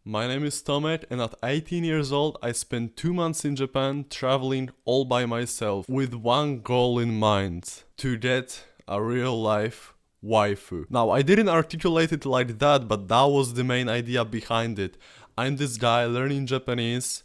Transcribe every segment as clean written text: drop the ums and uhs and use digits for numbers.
My name is Tomek, and at 18 years old I spent 2 months in Japan traveling all by myself with one goal in mind: to get a real life waifu. Now, I didn't articulate it like that, but that was the main idea behind it. I'm this guy learning Japanese.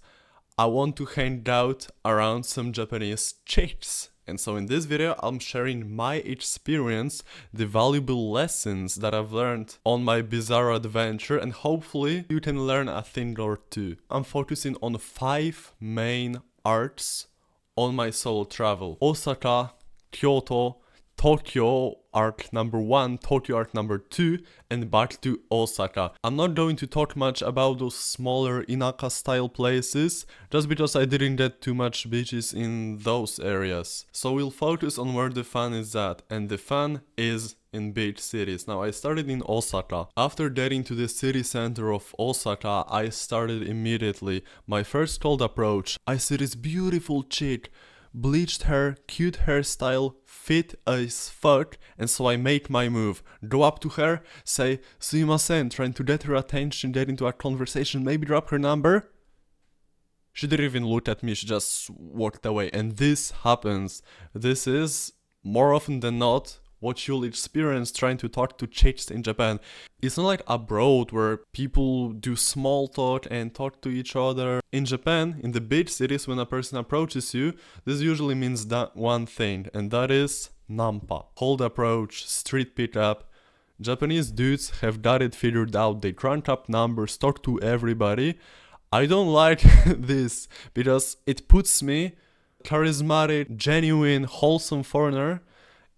I want to hang out around some Japanese chicks. And so in this video, I'm sharing my experience, the valuable lessons that I've learned on my bizarre adventure, and hopefully you can learn a thing or two. I'm focusing on 5 main arcs on my solo travel: Osaka, Kyoto, Tokyo arc number 1, Tokyo arc number 2, and back to Osaka. I'm not going to talk much about those smaller Inaka style places, just because I didn't get too much beaches in those areas. So we'll focus on where the fun is at, and the fun is in beach cities. Now, I started in Osaka. After getting to the city center of Osaka, I started immediately. My first cold approach, I see this beautiful chick, bleached hair, cute hairstyle, fit as fuck, and so I make my move. Go up to her, say "sumimasen," trying to get her attention, get into a conversation, maybe drop her number. She didn't even look at me, she just walked away. And this happens. This is, more often than not, what you'll experience trying to talk to chicks in Japan. It's not like abroad where people do small talk and talk to each other. In Japan, in the big cities, when a person approaches you, this usually means that one thing, and that is nampa. Cold approach, street pickup. Japanese dudes have got it figured out. They crank up numbers, talk to everybody. I don't like this because it puts me, charismatic, genuine, wholesome foreigner,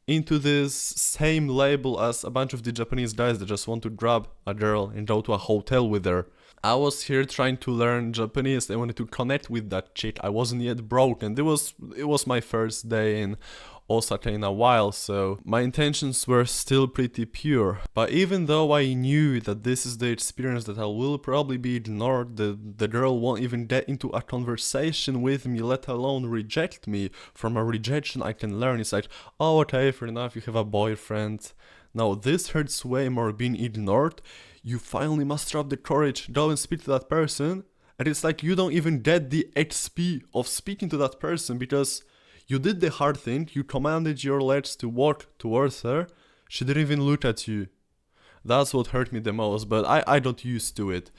into this same label as a bunch of the Japanese guys that just want to grab a girl and go to a hotel with her. I was here trying to learn Japanese. I wanted to connect with that chick. I wasn't yet broke, and it was my first day in Osaka in a while, so my intentions were still pretty pure. But even though I knew that this is the experience that I will probably be ignored, the girl won't even get into a conversation with me, let alone reject me. From a rejection I can learn. It's like, oh, okay, fair enough, you have a boyfriend. Now, this hurts way more, being ignored. You finally muster up the courage, go and speak to that person, and it's like you don't even get the XP of speaking to that person because you did the hard thing, you commanded your legs to walk towards her, she didn't even look at you. That's what hurt me the most, but I got used to it.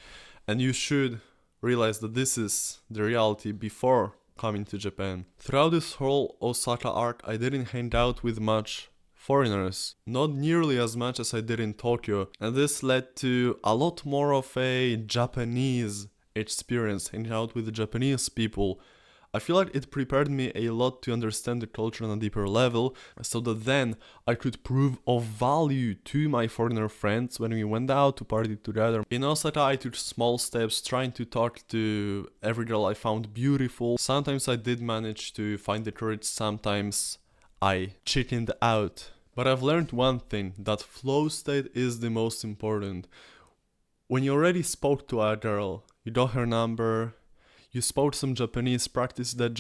And you should realize that this is the reality before coming to Japan. Throughout this whole Osaka arc, I didn't hang out with much foreigners, not nearly as much as I did in Tokyo, and this led to a lot more of a Japanese experience, hanging out with the Japanese people. I feel like it prepared me a lot to understand the culture on a deeper level, so that then I could prove of value to my foreigner friends when we went out to party together. In Osaka, I took small steps trying to talk to every girl I found beautiful. Sometimes I did manage to find the courage, sometimes I chickened out. But I've learned one thing, that flow state is the most important. When you already spoke to a girl, you got her number, you spoke some Japanese, practice those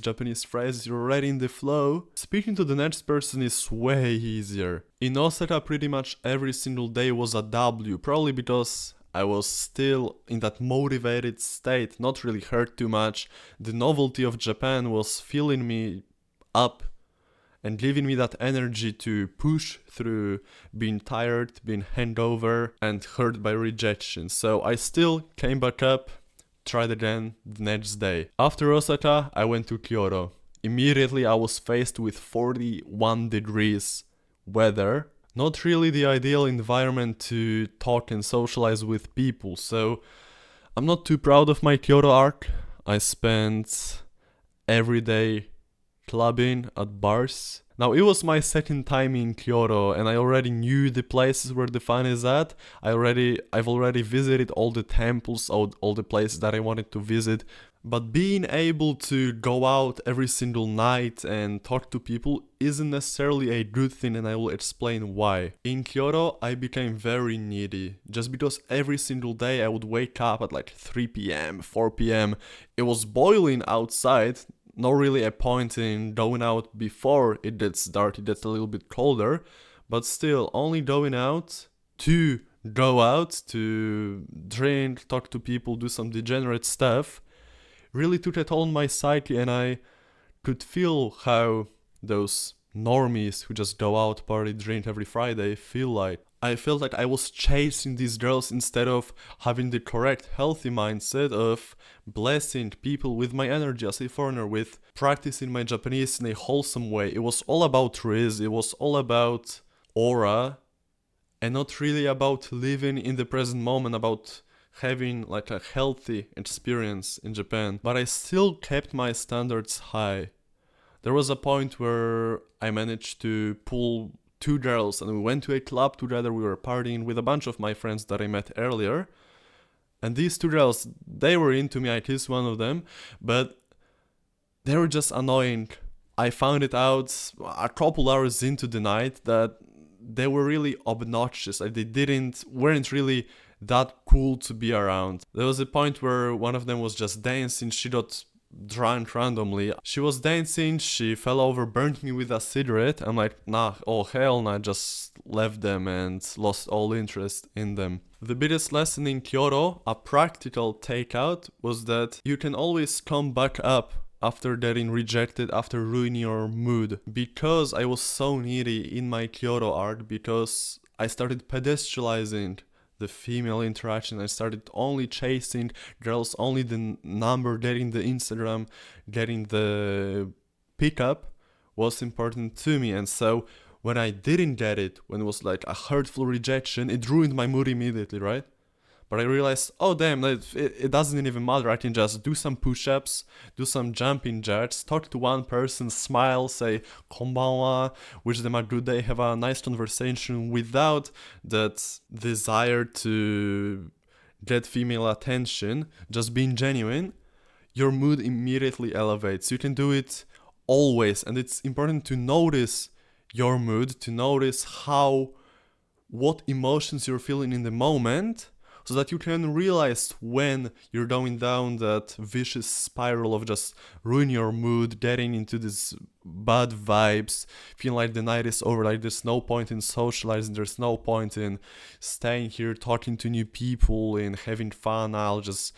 Japanese phrases, you're already in the flow. Speaking to the next person is way easier. In Osaka, pretty much every single day was a W, probably because I was still in that motivated state, not really hurt too much. The novelty of Japan was filling me up and giving me that energy to push through being tired, being hangover, and hurt by rejection. So I still came back up, tried again the next day. After Osaka, I went to Kyoto. Immediately I was faced with 41 degrees weather. Not really the ideal environment to talk and socialize with people, so I'm not too proud of my Kyoto arc. I spent every day clubbing at bars. Now, it was my second time in Kyoto, and I already knew the places where the fun is at. I've already visited all the temples, all the places that I wanted to visit. But being able to go out every single night and talk to people isn't necessarily a good thing, and I will explain why. In Kyoto, I became very needy, just because every single day I would wake up at like 3 p.m, 4 p.m. It was boiling outside. Not really a point in going out before it gets dark, it gets a little bit colder, but still only going out to go out, to drink, talk to people, do some degenerate stuff, really took a toll on my psyche, and I could feel how those normies who just go out, party, drink every Friday feel like. I felt like I was chasing these girls instead of having the correct, healthy mindset of blessing people with my energy as a foreigner, with practicing my Japanese in a wholesome way. It was all about riz, it was all about aura, and not really about living in the present moment, about having like a healthy experience in Japan. But I still kept my standards high. There was a point where I managed to pull two girls and we went to a club together. We were partying with a bunch of my friends that I met earlier. And these two girls, they were into me. I kissed one of them, but they were just annoying. I found it out a couple hours into the night that they were really obnoxious. Like they weren't really that cool to be around. There was a point where one of them was just dancing. She got drunk randomly. She was dancing, she fell over, burnt me with a cigarette. I'm like, nah, oh hell nah, just left them and lost all interest in them. The biggest lesson in Kyoto, a practical takeout, was that you can always come back up after getting rejected, after ruining your mood. Because I was so needy in my Kyoto art, because I started pedestrializing the female interaction, I started only chasing girls, only the number, getting the Instagram, getting the pickup was important to me. And so when I didn't get it, when it was like a hurtful rejection, it ruined my mood immediately, right? But I realized, oh damn, it doesn't even matter. I can just do some push-ups, do some jumping jacks, talk to one person, smile, say konbanwa, wish them a good day, have a nice conversation without that desire to get female attention, just being genuine. Your mood immediately elevates. You can do it always, and it's important to notice your mood, to notice what emotions you're feeling in the moment, so that you can realize when you're going down that vicious spiral of just ruining your mood, getting into these bad vibes, feeling like the night is over, like there's no point in socializing, there's no point in staying here, talking to new people and having fun, I'll just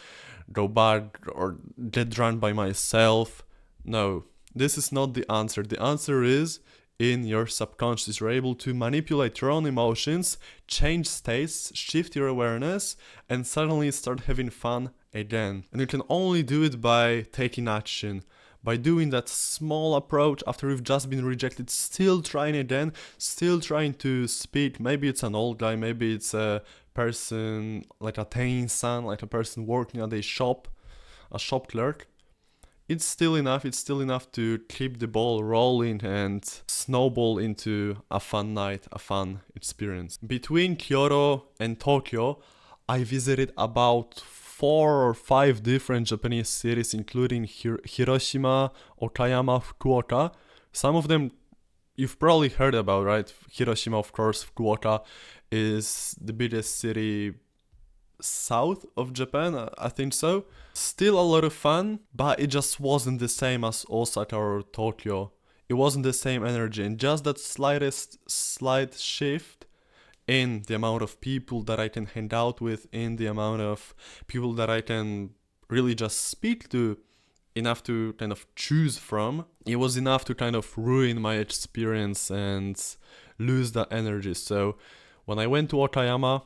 go back or get drunk by myself. No, this is not the answer. The answer is in your subconscious. You're able to manipulate your own emotions, change states, shift your awareness, and suddenly start having fun again. And you can only do it by taking action, by doing that small approach after you've just been rejected, still trying again, still trying to speak. Maybe it's an old guy, maybe it's a person like a tensan, like a person working at a shop clerk. It's still enough to keep the ball rolling and snowball into a fun night, a fun experience. Between Kyoto and Tokyo, I visited about 4 or 5 different Japanese cities, including Hiroshima, Okayama, Fukuoka. Some of them you've probably heard about, right? Hiroshima, of course. Fukuoka is the biggest city south of Japan, I think so. Still a lot of fun, but it just wasn't the same as Osaka or Tokyo. It wasn't the same energy, and just that slight shift in the amount of people that I can hang out with, in the amount of people that I can really just speak to, enough to kind of choose from, it was enough to kind of ruin my experience and lose that energy. So when I went to Okayama,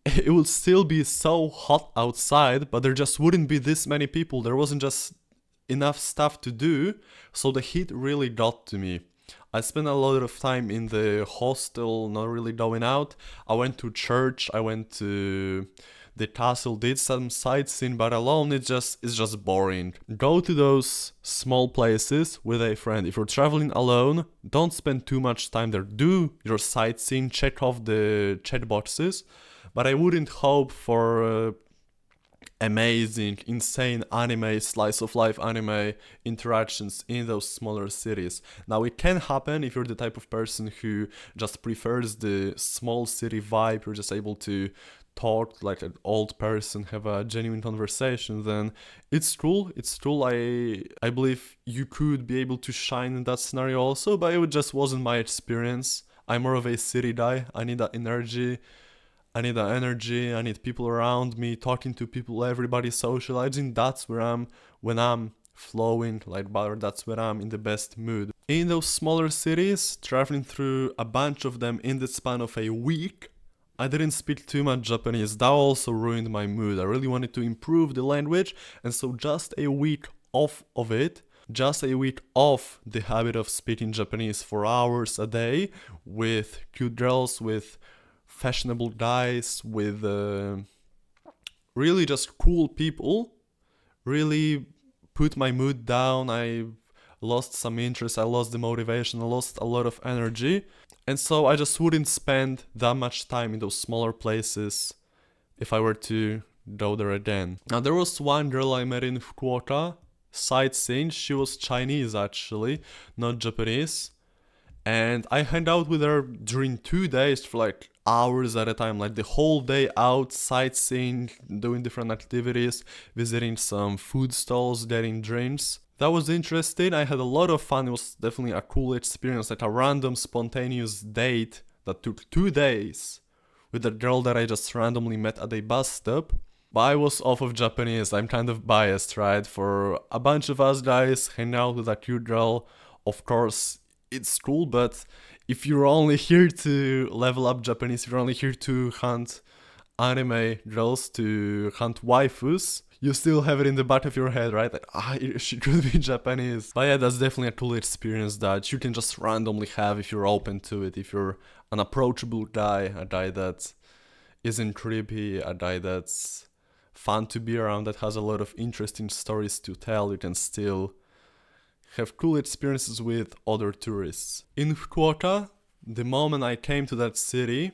it would still be so hot outside, but there just wouldn't be this many people. There wasn't just enough stuff to do, so the heat really got to me. I spent a lot of time in the hostel, not really going out. I went to church, I went to the castle, did some sightseeing, but alone it's just boring. Go to those small places with a friend. If you're traveling alone, don't spend too much time there. Do your sightseeing, check off the check boxes, but I wouldn't hope for amazing, insane anime, slice of life anime interactions in those smaller cities. Now it can happen if you're the type of person who just prefers the small city vibe, you're just able to talk like an old person, have a genuine conversation, then it's cool. I believe you could be able to shine in that scenario also, but it just wasn't my experience. I'm more of a city guy. I need that energy. I need the energy, I need people around me, talking to people, everybody socializing. That's where I'm when I'm flowing like butter, that's when I'm in the best mood. In those smaller cities, traveling through a bunch of them in the span of a week, I didn't speak too much Japanese. That also ruined my mood. I really wanted to improve the language, and so just a week off of it, just a week off the habit of speaking Japanese for hours a day with cute girls, with fashionable guys, with really just cool people, really put my mood down. I lost some interest, I lost the motivation, I lost a lot of energy. And so I just wouldn't spend that much time in those smaller places if I were to go there again. Now there was one girl I met in Fukuoka, sightseeing. She was Chinese actually, not Japanese. And I hung out with her during 2 days for like hours at a time, like the whole day out sightseeing, doing different activities, visiting some food stalls, getting drinks. That was interesting. I had a lot of fun. It was definitely a cool experience, like a random spontaneous date that took 2 days with a girl that I just randomly met at a bus stop. But I was off of Japanese. I'm kind of biased, right? For a bunch of us guys hang out with a cute girl, of course it's cool, but if you're only here to level up Japanese, if you're only here to hunt anime girls, to hunt waifus, you still have it in the back of your head, right? Like, she could be Japanese. But yeah, that's definitely a cool experience that you can just randomly have if you're open to it, if you're an approachable guy, a guy that isn't creepy, a guy that's fun to be around, that has a lot of interesting stories to tell. You can still have cool experiences with other tourists. In Fukuoka, the moment I came to that city,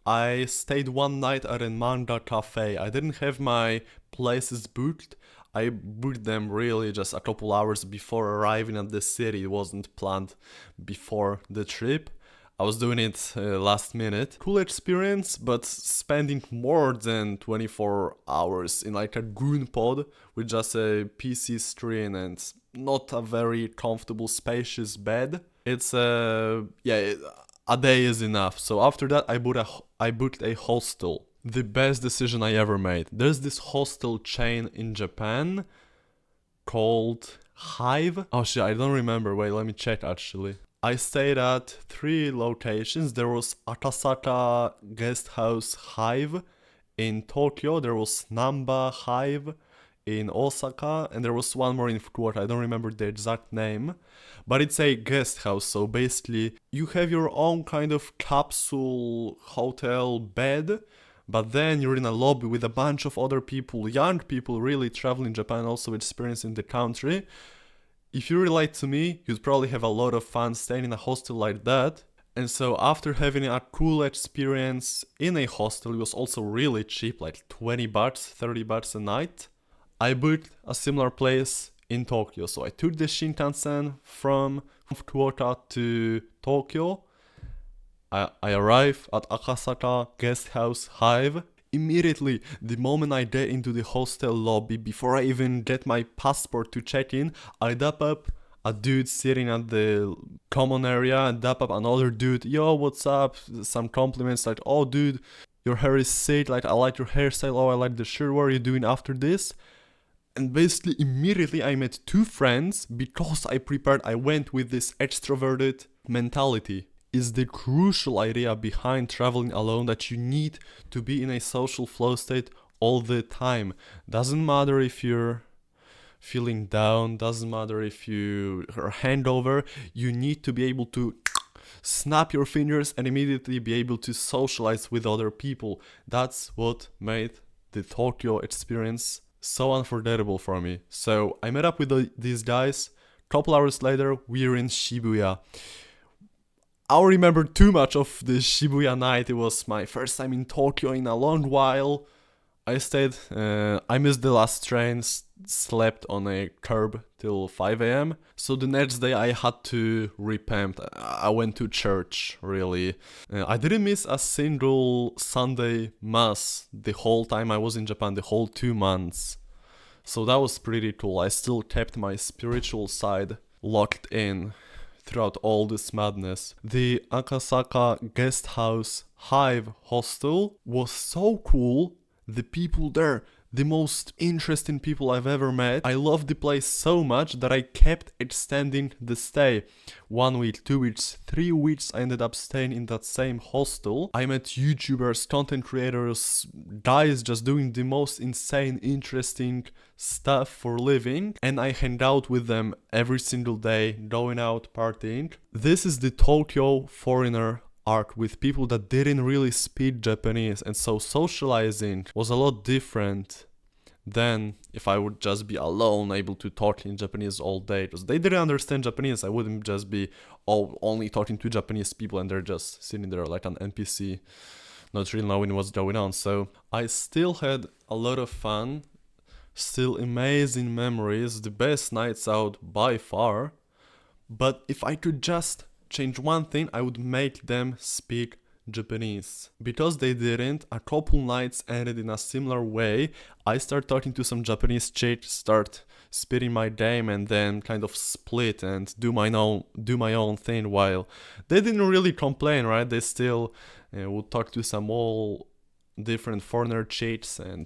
I stayed one night at a manga cafe. I didn't have my places booked. I booked them really just a couple hours before arriving at the city. It wasn't planned before the trip. I was doing it last minute. Cool experience, but spending more than 24 hours in like a goon pod with just a PC screen and not a very comfortable, spacious bed. It's a day is enough. So after that, I booked a hostel. The best decision I ever made. There's this hostel chain in Japan called Hive. Oh shit, I don't remember. Wait, let me check actually. I stayed at 3 locations. There was Akasaka Guest House Hive in Tokyo. There was Namba Hive in Osaka, and there was one more in Fukuoka. I don't remember the exact name, but it's a guest house. So basically, you have your own kind of capsule hotel bed, but then you're in a lobby with a bunch of other people, young people really traveling Japan, also experiencing the country. If you relate to me, you'd probably have a lot of fun staying in a hostel like that. And so after having a cool experience in a hostel, it was also really cheap, like 20 bahts, 30 bahts a night. I booked a similar place in Tokyo. So I took the Shinkansen from Fukuoka to Tokyo. I arrived at Akasaka Guest House Hive. Immediately, the moment I get into the hostel lobby, before I even get my passport to check in, I dap up a dude sitting at the common area and dap up another dude. Yo, what's up? Some compliments like, oh dude, your hair is sick. Like, I like your hairstyle. Oh, I like the shirt. What are you doing after this? And basically, immediately I met 2 friends because I went with this extroverted mentality. Is the crucial idea behind traveling alone, that you need to be in a social flow state all the time. Doesn't matter if you're feeling down, doesn't matter if you are hangover, you need to be able to snap your fingers and immediately be able to socialize with other people. That's what made the Tokyo experience so unforgettable for me. So I met up with these guys. Couple hours later, we're in Shibuya. I don't remember too much of the Shibuya night. It was my first time in Tokyo in a long while. I missed the last train, slept on a curb till 5 a.m. So the next day I had to repent. I went to church, really. I didn't miss a single Sunday mass the whole time I was in Japan, the whole 2 months. So that was pretty cool. I still kept my spiritual side locked in throughout all this madness. The Akasaka Guest House Hive Hostel was so cool. The people there, the most interesting people I've ever met. I loved the place so much that I kept extending the stay. 1 week, 2 weeks, 3 weeks I ended up staying in that same hostel. I met YouTubers, content creators, guys just doing the most insane, interesting stuff for living. And I hang out with them every single day, going out, partying. This is the Tokyo Foreigner arc with people that didn't really speak Japanese, and so socializing was a lot different than if I would just be alone able to talk in Japanese all day, because they didn't understand Japanese. I wouldn't just be only talking to Japanese people and they're just sitting there like an NPC, not really knowing what's going on. So I still had a lot of fun, still amazing memories, the best nights out by far. But if I could just change one thing, I would make them speak Japanese. Because they didn't, a couple nights ended in a similar way. I start talking to some Japanese chick, start spitting my game, and then kind of split and do my own thing, while they didn't really complain, right? They still would talk to some all different foreigner chicks and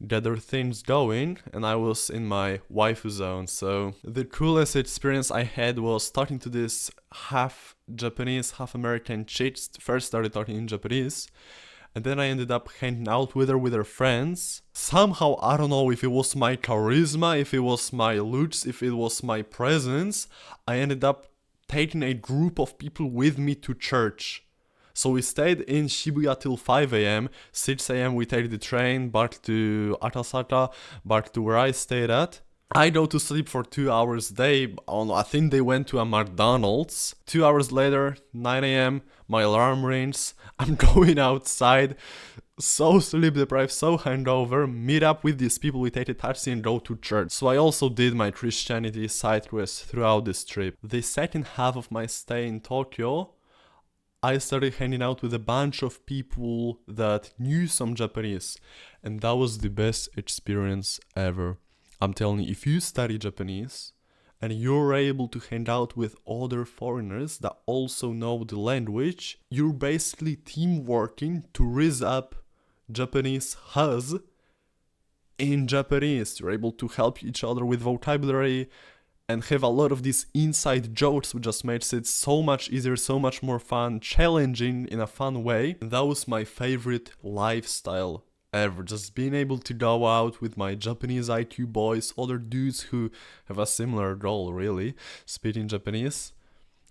get their things going, and I was in my waifu zone. So the coolest experience I had was talking to this half Japanese, half American chick. First started talking in Japanese, and then I ended up hanging out with her friends. Somehow, I don't know if it was my charisma, if it was my looks, if it was my presence, I ended up taking a group of people with me to church. So we stayed in Shibuya till 5 a.m. 6 a.m. we take the train back to Akasaka, back to where I stayed at. I go to sleep for 2 hours. I think they went to a McDonald's. 2 hours later, 9 a.m., my alarm rings. I'm going outside, so sleep deprived, so hungover, meet up with these people, we take a taxi and go to church. So I also did my Christianity side quest throughout this trip. The second half of my stay in Tokyo, I started hanging out with a bunch of people that knew some Japanese, and that was the best experience ever. I'm telling you, if you study Japanese and you're able to hang out with other foreigners that also know the language, you're basically team working to raise up Japanese Huz in Japanese. You're able to help each other with vocabulary and have a lot of these inside jokes, which just makes it so much easier, so much more fun, challenging in a fun way. And that was my favorite lifestyle ever, just being able to go out with my Japanese IQ boys, other dudes who have a similar goal, really, speaking Japanese,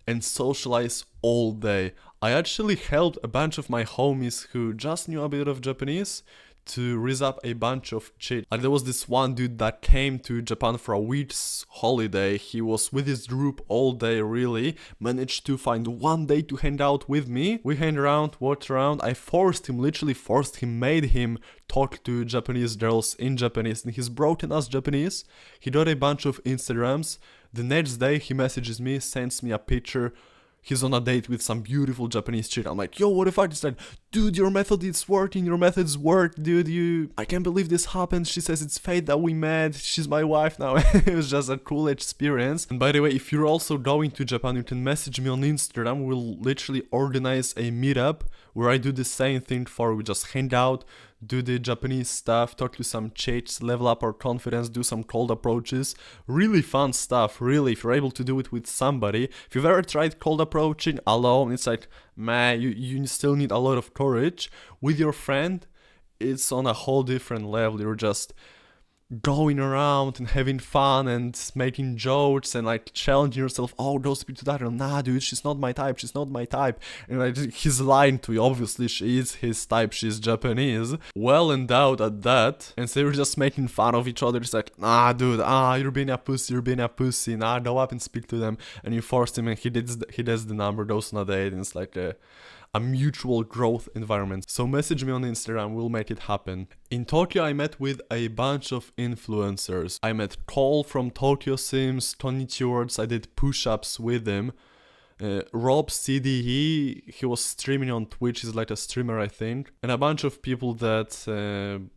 and socialize all day. I actually helped a bunch of my homies who just knew a bit of Japanese to raise up a bunch of chicks. Like there was this one dude that came to Japan for a week's holiday. He was with his group all day, really. Managed to find one day to hang out with me. We hang around, walked around. I literally forced him, made him talk to Japanese girls in Japanese. And he's broken us Japanese. He got a bunch of Instagrams. The next day he messages me, sends me a picture. He's on a date with some beautiful Japanese chick. I'm like, yo, what if I just like, dude, your method is working, your methods work, dude, I can't believe this happened. She says it's fate that we met, she's my wife now. It was just a cool experience. And by the way, if you're also going to Japan, you can message me on Instagram. We'll literally organize a meetup where I do the same thing for. We just hang out, do the Japanese stuff, talk to some chicks, level up our confidence, do some cold approaches. Really fun stuff, really, if you're able to do it with somebody. If you've ever tried cold approaching alone, it's like, man, you still need a lot of courage. With your friend, it's on a whole different level. You're just going around and having fun and making jokes and like challenging yourself. Oh, go speak to that girl. Nah, dude, she's not my type. And like he's lying to you. Obviously, she is his type. She's Japanese, well endowed at that. And so you're just making fun of each other. It's like, nah, dude, you're being a pussy. Nah, go up and speak to them. And you force him, and he does the number, goes on a date, and it's like a mutual growth environment. So message me on Instagram, we'll make it happen. In Tokyo, I met with a bunch of influencers. I met Cole from Tokyo Sims, Tony Stewards, I did push-ups with him. Rob CDE, he was streaming on Twitch, he's like a streamer, I think. And a bunch of people that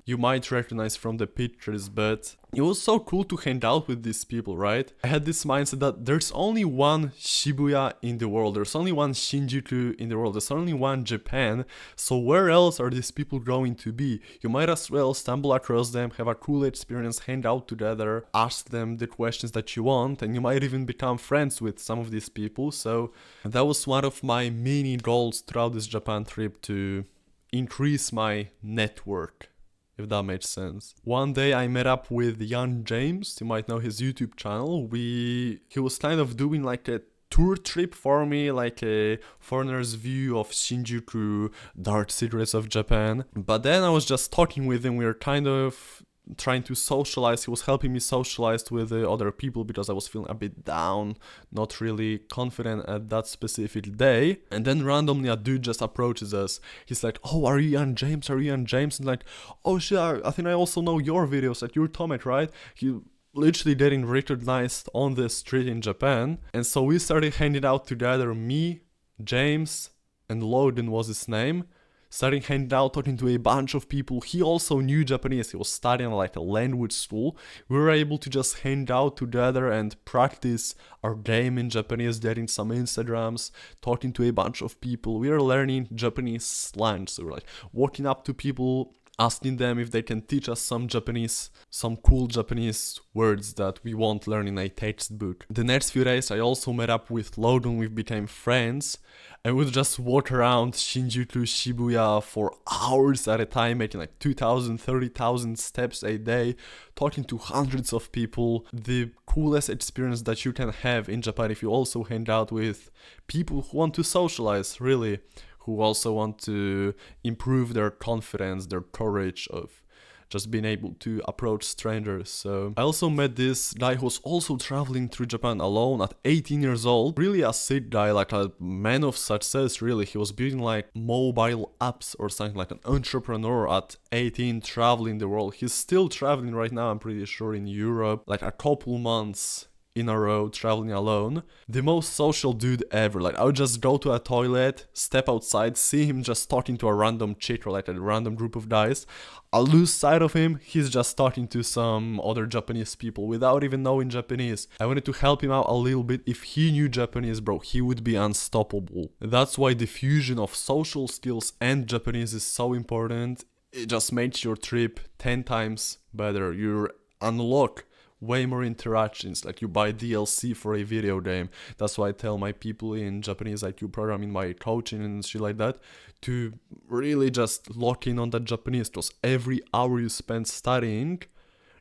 you might recognize from the pictures, but it was so cool to hang out with these people, right? I had this mindset that there's only one Shibuya in the world, there's only one Shinjuku in the world, there's only one Japan, so where else are these people going to be? You might as well stumble across them, have a cool experience, hang out together, ask them the questions that you want, and you might even become friends with some of these people. So that was one of my mini goals throughout this Japan trip, to increase my network, if that makes sense. One day I met up with young James, you might know his YouTube channel. He was kind of doing like a tour trip for me, like a foreigner's view of Shinjuku, dark secrets of Japan. But then I was just talking with him, we were kind of trying to socialize. He was helping me socialize with other people because I was feeling a bit down, not really confident at that specific day. And then randomly a dude just approaches us. He's like, "Oh, are you young James? Are you young James?" And like, "Oh shit, I think I also know your videos. Like, you're Tomek, right?" He literally getting recognized on the street in Japan. And so we started hanging out together, me, James, and Loden was his name. Starting hanging out, talking to a bunch of people. He also knew Japanese. He was studying like a language school. We were able to just hang out together and practice our game in Japanese, getting some Instagrams, talking to a bunch of people. We were learning Japanese slang. So we're like walking up to people, asking them if they can teach us some Japanese, some cool Japanese words that we won't learn in a textbook. The next few days I also met up with Logan, we became friends, and we'd just walk around Shinjuku, Shibuya for hours at a time, making like 2,000, 30,000 steps a day, talking to hundreds of people. The coolest experience that you can have in Japan if you also hang out with people who want to socialize, really, who also want to improve their confidence, their courage of just being able to approach strangers. So I also met this guy who was also traveling through Japan alone at 18 years old. Really a sick guy, like a man of success, really. He was building like mobile apps or something, like an entrepreneur at 18, traveling the world. He's still traveling right now, I'm pretty sure, in Europe, like a couple months in a row, traveling alone. The most social dude ever. Like, I would just go to a toilet, step outside, see him just talking to a random chick or like a random group of guys. I'll lose sight of him, he's just talking to some other Japanese people without even knowing Japanese. I wanted to help him out a little bit. If he knew Japanese, bro, he would be unstoppable. That's why the fusion of social skills and Japanese is so important. It just makes your trip 10 times better. You unlock way more interactions, like you buy DLC for a video game. That's why I tell my people in Japanese IQ program, in my coaching and shit like that, to really just lock in on that Japanese, because every hour you spend studying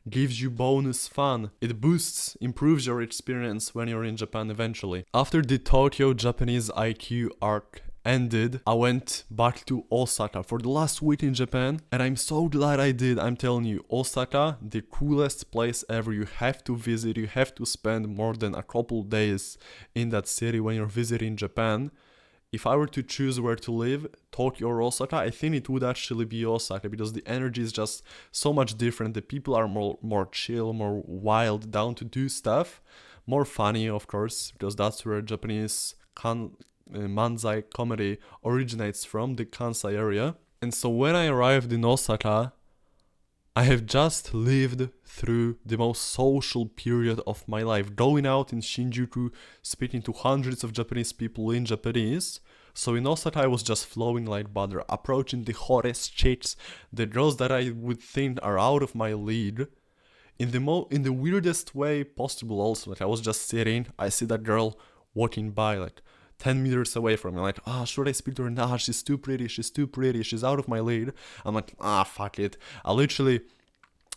gives you bonus fun. It boosts, improves your experience when you're in Japan eventually. After the Tokyo Japanese IQ arc ended, I went back to Osaka for the last week in Japan, and I'm so glad I did. I'm telling you, Osaka, the coolest place ever. You have to visit, you have to spend more than a couple days in that city when you're visiting Japan. If I were to choose where to live, Tokyo or Osaka, I think it would actually be Osaka, because the energy is just so much different. The people are more chill, more wild, down to do stuff, more funny, of course, because that's where Japanese manzai comedy originates from, the Kansai area. And so when I arrived in Osaka, I have just lived through the most social period of my life, going out in Shinjuku, speaking to hundreds of Japanese people in Japanese. So in Osaka I was just flowing like butter, approaching the hottest chicks, the girls that I would think are out of my league, in the weirdest way possible. Also, like, I was just sitting, I see that girl walking by like 10 meters away from me, like, should I speak to her? Nah, she's too pretty, she's out of my league. I'm like, fuck it. I literally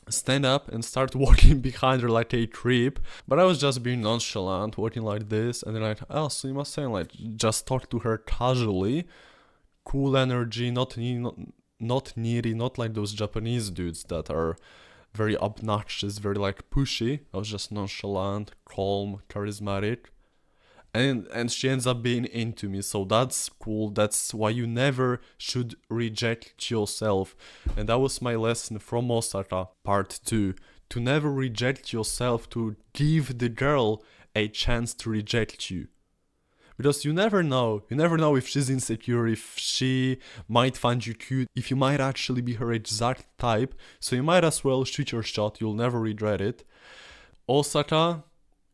stand up and start walking behind her like a creep, but I was just being nonchalant, walking like this, and then like, so you must say, like, just talk to her casually, cool energy, not needy, not like those Japanese dudes that are very obnoxious, very like pushy. I was just nonchalant, calm, charismatic. And she ends up being into me, so that's cool. That's why you never should reject yourself. And that was my lesson from Osaka, part 2. To never reject yourself, to give the girl a chance to reject you. Because you never know. You never know if she's insecure, if she might find you cute, if you might actually be her exact type. So you might as well shoot your shot. You'll never regret it. Osaka,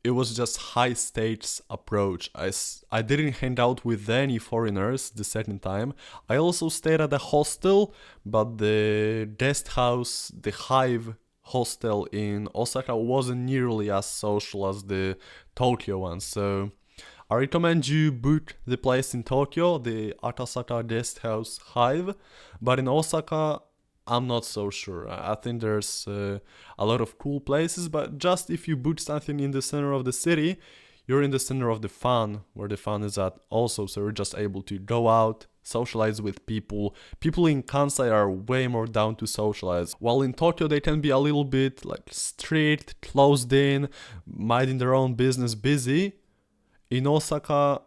it was just high stakes approach. I didn't hang out with any foreigners the second time. I also stayed at a hostel, but the guest house, the Hive hostel in Osaka wasn't nearly as social as the Tokyo one. So I recommend you book the place in Tokyo, the Akasaka guest house Hive, but in Osaka I'm not so sure. I think there's a lot of cool places, but just if you book something in the center of the city, you're in the center of the fun, where the fun is at also, so you're just able to go out, socialize with people. People in Kansai are way more down to socialize, while in Tokyo they can be a little bit like strict, closed in, minding their own business, busy. In Osaka,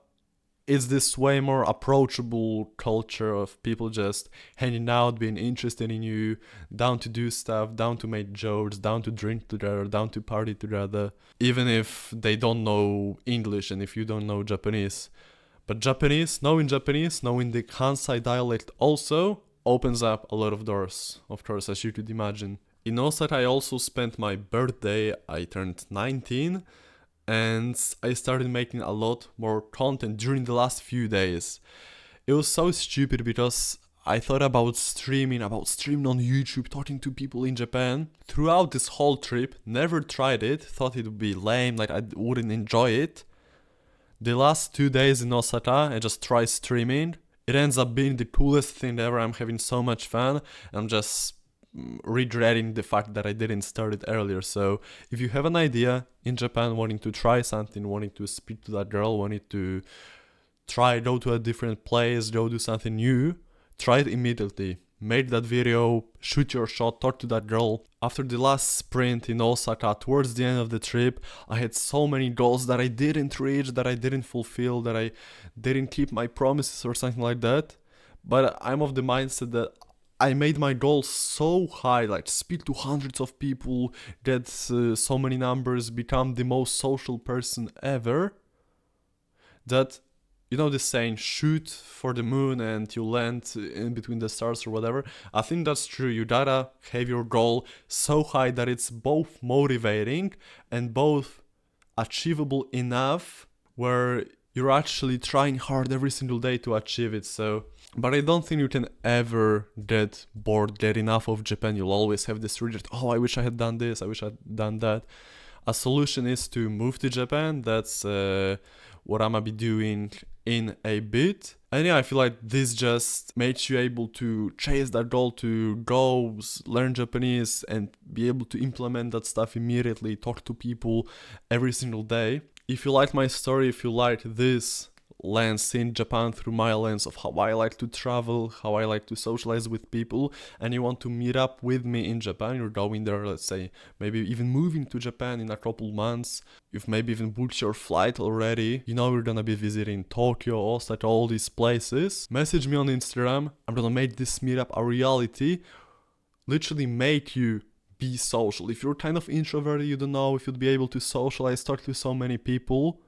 it's this way more approachable culture of people just hanging out, being interested in you, down to do stuff, down to make jokes, down to drink together, down to party together, even if they don't know English and if you don't know Japanese. But knowing the Kansai dialect also opens up a lot of doors, of course, as you could imagine. In Osaka, I also spent my birthday. I turned 19. And I started making a lot more content during the last few days. It was so stupid because I thought about streaming on YouTube, talking to people in Japan. Throughout this whole trip, never tried it, thought it would be lame, like I wouldn't enjoy it. The last 2 days in Osaka, I just tried streaming. It ends up being the coolest thing ever. I'm having so much fun. I'm just regretting the fact that I didn't start it earlier. So if you have an idea in Japan, wanting to try something, wanting to speak to that girl, wanting to go to a different place, go do something new, try it immediately. Make that video, shoot your shot, talk to that girl. After the last sprint in Osaka, towards the end of the trip, I had so many goals that I didn't reach, that I didn't fulfill, that I didn't keep my promises or something like that. But I'm of the mindset that I made my goals so high, like speak to hundreds of people, get so many numbers, become the most social person ever, that, you know, the saying, shoot for the moon and you land in between the stars or whatever. I think that's true. You gotta have your goal so high that it's both motivating and both achievable enough where you're actually trying hard every single day to achieve it. So, but I don't think you can ever get bored, get enough of Japan. You'll always have this regret. Oh, I wish I had done this. I wish I had done that. A solution is to move to Japan. That's what I'm gonna be doing in a bit. And yeah, I feel like this just makes you able to chase that goal, to go learn Japanese and be able to implement that stuff immediately, talk to people every single day. If you like my story, if you like this lens, seeing Japan through my lens of how I like to travel, how I like to socialize with people, and you want to meet up with me in Japan, you're going there, let's say, maybe even moving to Japan in a couple months, you've maybe even booked your flight already, you know you're gonna be visiting Tokyo, Osaka, all these places, message me on Instagram. I'm gonna make this meetup a reality, literally make you be social. If you're kind of introverted, you don't know if you'd be able to socialize, talk to so many people,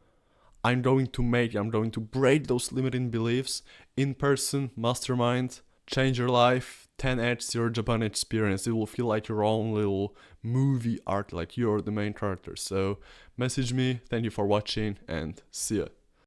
I'm going to break those limiting beliefs. In person, mastermind, change your life, 10x your Japan experience. It will feel like your own little movie arc, like you're the main character. So message me, thank you for watching, and see ya.